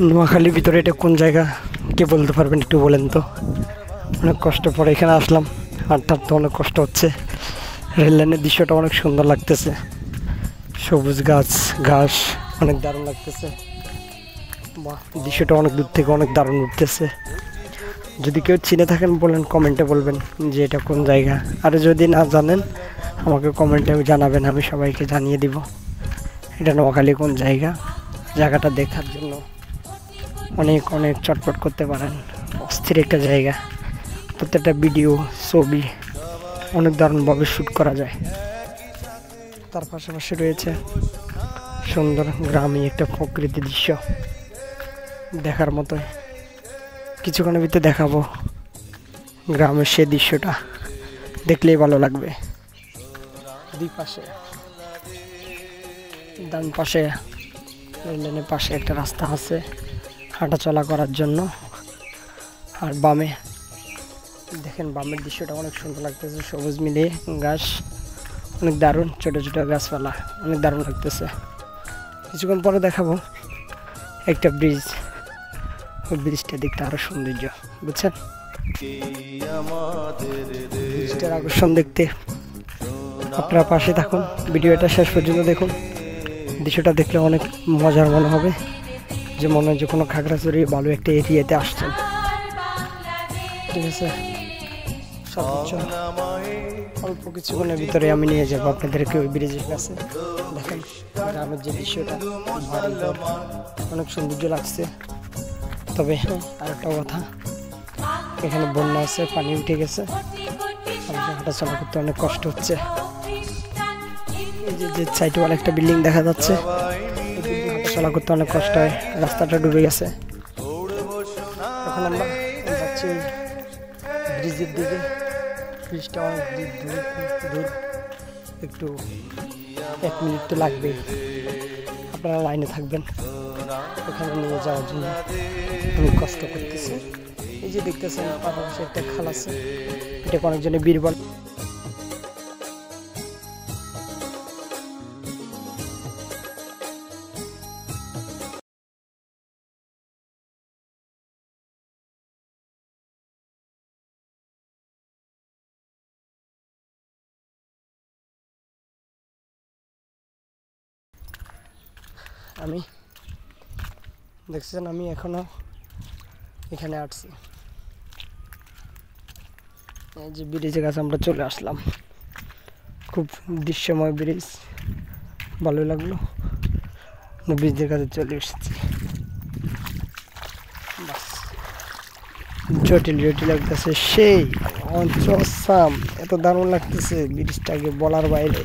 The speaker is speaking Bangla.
নোয়াখালীর ভিতরে এটা কোন জায়গা কে বলতে পারবেন একটু বলেন তো? অনেক কষ্ট পরে এখানে আসলাম, হাঁটতে তো অনেক কষ্ট হচ্ছে। রেল লাইনের দৃশ্যটা অনেক সুন্দর লাগতেছে, সবুজ গাছ ঘাস অনেক দারুণ লাগতেছে। বাহ, দৃশ্যটা অনেক দূর থেকে অনেক দারুণ উঠতেছে। যদি কেউ চিনে থাকেন বলেন, কমেন্টে বলবেন যে এটা কোন জায়গা। আর যদি না জানেন আমাকে কমেন্টে জানাবেন, আমি সবাইকে জানিয়ে দিব এটা নোয়াখালী কোন জায়গা। জায়গাটা দেখার জন্য অনেক অনেক চটপট করতে পারেন, অস্থির একটা জায়গা। প্রত্যেকটা ভিডিও ছবি অনেক দারুণভাবে শ্যুট করা যায়। তার পাশাপাশি রয়েছে সুন্দর গ্রামীণ একটা প্রকৃতি দৃশ্য দেখার মতো। কিছুক্ষণের ভিতরে দেখাবো গ্রামের সেই দৃশ্যটা, দেখলেই ভালো লাগবে। দুই পাশে, ডান পাশে রেললাইনের পাশে একটা রাস্তা আছে হাঁটা চলা করার জন্য। আর বামে দেখেন, বামের দৃশ্যটা অনেক সুন্দর লাগতেছে, সবুজ মিলিয়ে ঘাস অনেক দারুণ, ছোটো ছোটো গাছপালা অনেক দারুণ লাগতেছে। কিছুক্ষণ পরে দেখাবো একটা ব্রিজ, ওই ব্রিজটা দেখতে আরও সৌন্দর্য, বুঝছেন? ব্রিজটার আকর্ষণ দেখতে আপনারা পাশে থাকুন, ভিডিওটা শেষ পর্যন্ত দেখুন। দৃশ্যটা দেখলে অনেক মজার মনে হবে, যে মনে হয় যে কোনো খাগড়াছড়ি ভালো একটা এরিয়াতে আসছেন। ঠিক আছে, সর্বোচ্চ অল্প কিছুক্ষণের ভিতরে আমি নিয়ে যাবো আপনাদেরকে ওই ব্রিজের কাছে। দেখেন গ্রামের যে দৃশ্যটা অনেক সৌন্দর্য লাগছে। তবে আরেকটা কথা, এখানে বন্যা আছে, পানি উঠে গেছে, হাঁটা চলা করতে অনেক কষ্ট হচ্ছে। এই যে সাইডে একটা বিল্ডিং দেখা যাচ্ছে, হাঁটা চলা করতে অনেক কষ্ট হয়, রাস্তাটা ডুবে গেছে। এখন আমরা যাচ্ছি ব্রিজের দিকে। ব্রিজটা অনেক দূর, একটু 1 মিনিট তো লাগবেই। আপনারা লাইনে থাকবেন, ওখানে নিয়ে যাওয়ার জন্য অনেক কষ্ট করতেছে। এই যে দেখতেছেন পাশাপাশি একটা খাল আছে, এটাকে অনেকজনে বীরবল। আমি দেখছেন, আমি এখনো এখানে আসছি, এই যে ব্রিজের কাছে আমরা চলে আসলাম। খুব দৃশ্যময় ব্রিজ, ভালো লাগলো। ব্রিজের কাছে চলে এসেছি, বাস জটিল লাগতেছে, সেই অঞ্চল এত দারুণ লাগতেছে ব্রিজটাকে বলার বাইরে।